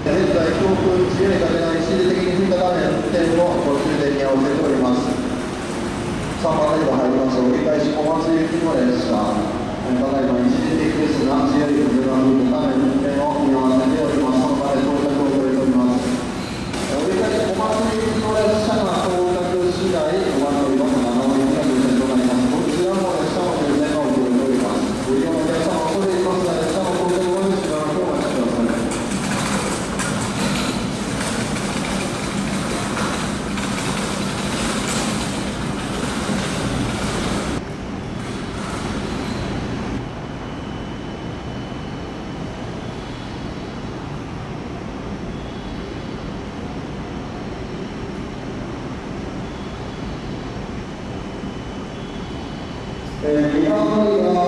現在、強風強い風が一時的に吹いたため、運転を途中で見合わせております。3番レーン入ります折り返し小松行きの列車、ただいま一時的ですが、強い風が吹いたため、運転を見合わせております。その場で到着を取れております。折り返し小松行きの列車が到着次第、お待ちの7割が優先となります。こちらも列車の優先が遅れております。ご利用のお客様、恐れ入りますが、列車の到着後にしばらくお待ちください。2番乗りが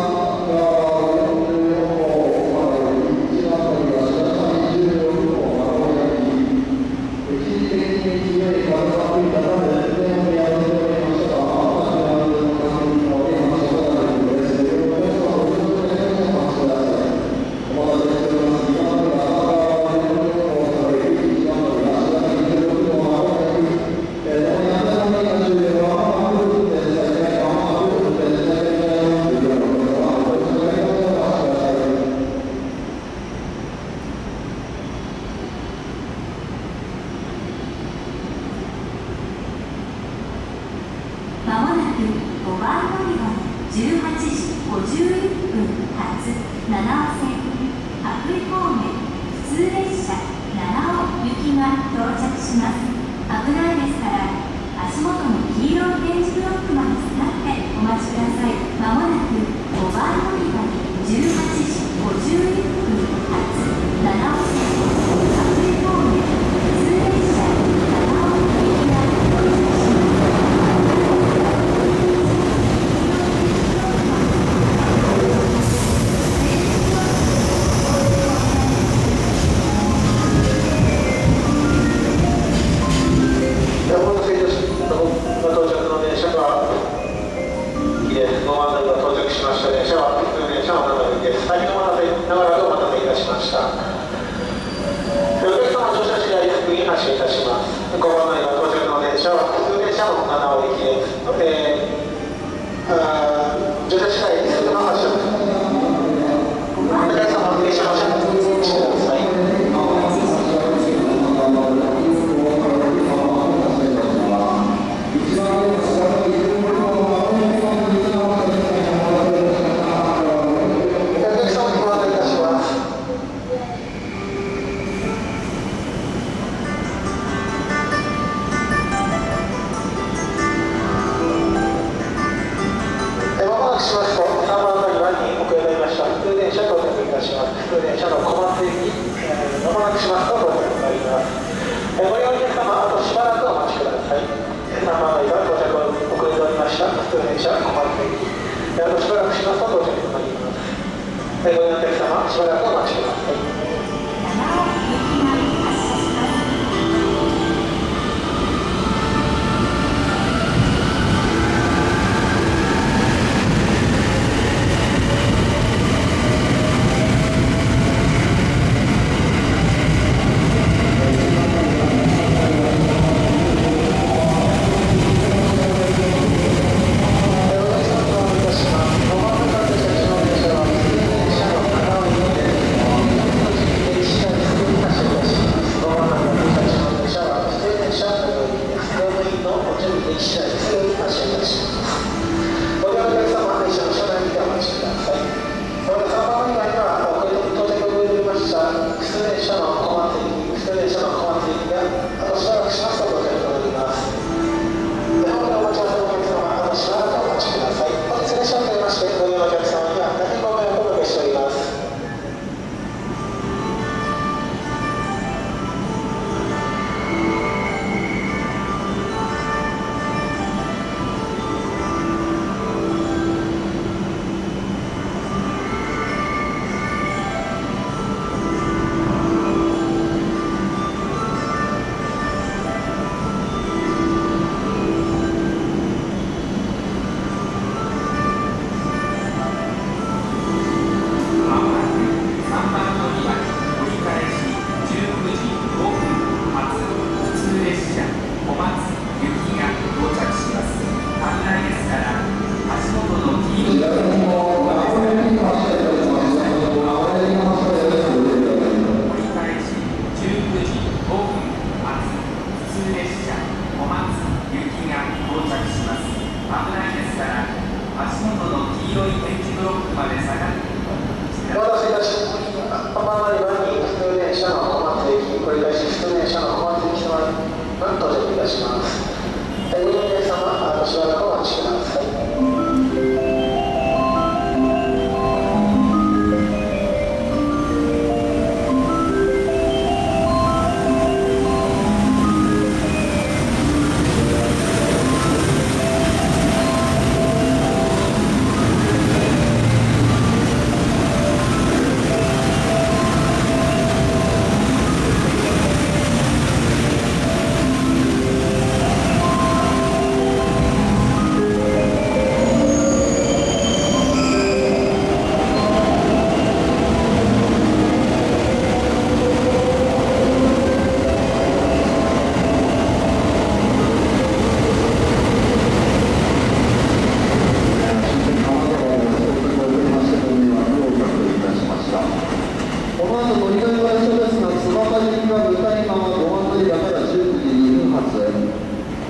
たします。ご利用の皆様、しばらくお待ちください。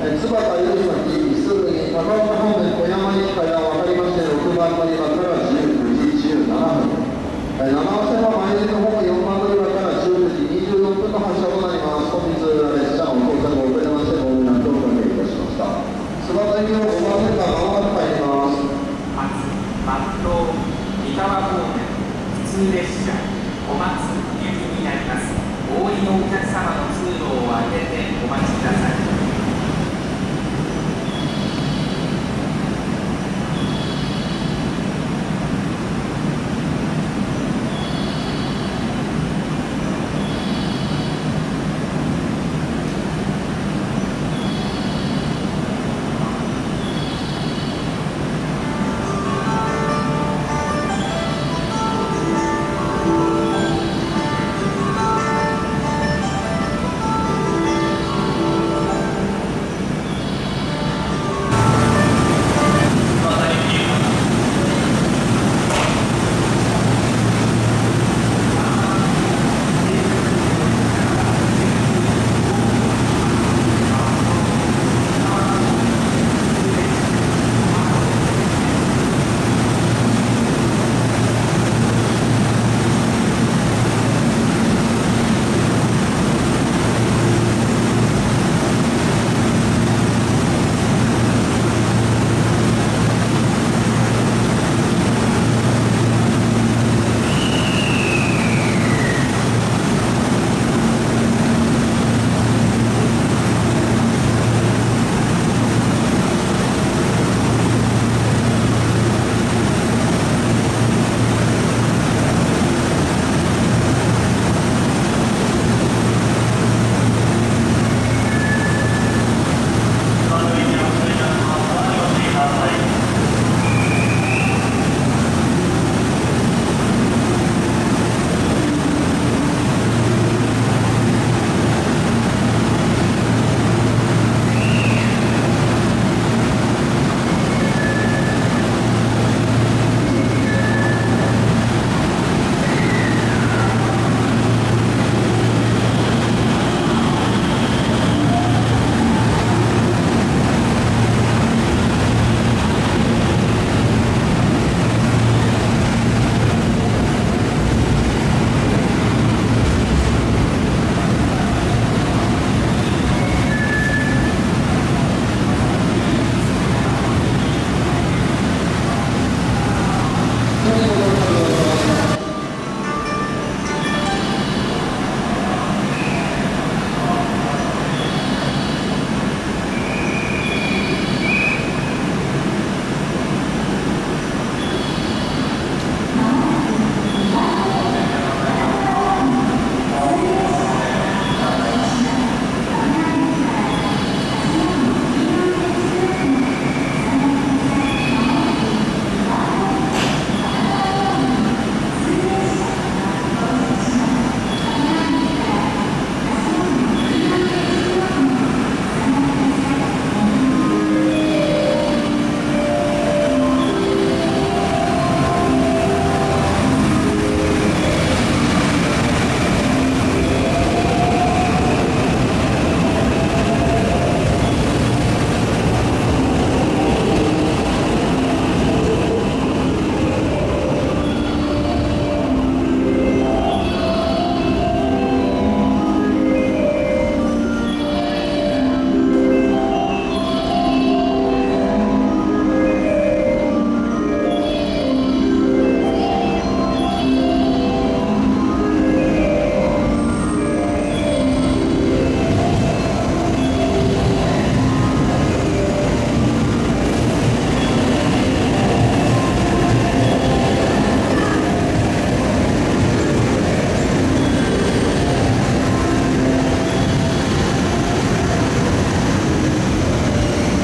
津幡より先、すぐに高岡方面小山駅から分かりまして6番乗り場から19時17分、長尾線は前乗りの方4番乗り場から19時24分の発車となります。本日列車の到着を遅れましてご迷惑をおかけいたしました。津幡行きの5番線がまもなく入ります。松東三河方面普通列車小松行きになります。お降りのお客様の通路を開けてお待ちください。